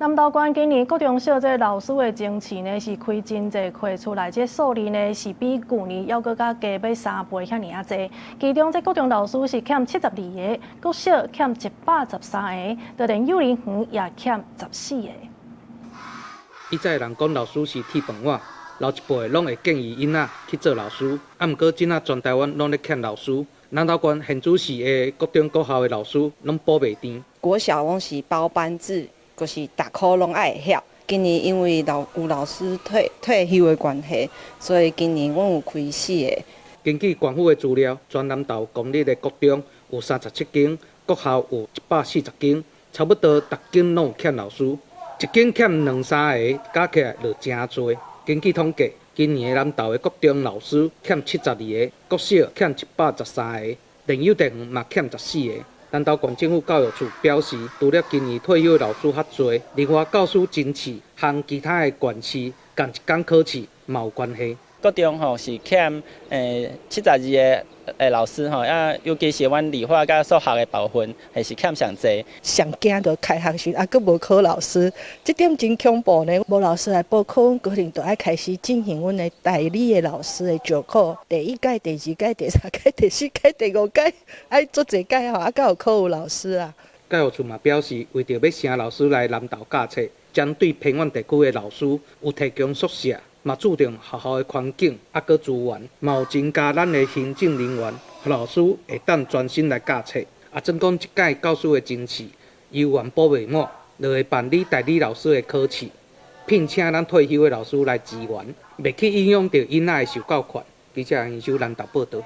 南投縣今年國中小這老師的徵錢呢是開真濟課出來，這數字呢是比舊年還閣加要3倍遐爾濟。其中這國中老師是欠72個，國小欠113個，就連幼兒園也欠14個。以前人講老師是鐵飯碗，老一輩攏會建議囡仔去做老師，毋過即仔全台灣攏咧欠老師。南投縣現主市的國中國校的老師攏補袂甜。國小攏是包班制。就是逐科攏愛會曉。今年因為有老師退休的關係，所以今年阮有開4個。根據縣府的資料，全南投公立的國中有37間，國校有140間，差不多逐間攏有欠老師，一間欠2-3個，加起來就真多。根據統計，今年南投的國中老師欠72個，國小欠113個，連幼稚園嘛欠14個。南投縣政府教育處表示，除了今年退休的老師較多，另外教師徵錢和其他的縣市同一天考試嘛有關係。國中吼是欠72個老師吼，尤其是阮理化甲數學的部分，還是欠上濟。上驚着開學時，閣無考老師，這點真恐怖呢。無老師來報考，阮可能就愛開始進行阮的代理的老師的招考，第1屆、第2屆、第3屆、第4屆、第5屆，愛做一屆吼，才有考有老師啊。教育處嘛表示，為着要請老師來南投教冊，針對偏遠地區的老師有提供宿舍。嘛注重學校的環境，閣資源，嘛有增加咱的行政人員，讓老師會當專心來教冊。總講一屆教師的徵錢，有緣補袂滿，就會辦理代理老師的考試，聘請咱退休的老師來支援，袂去影響到囡仔的受教權。記者楊秀南投報道。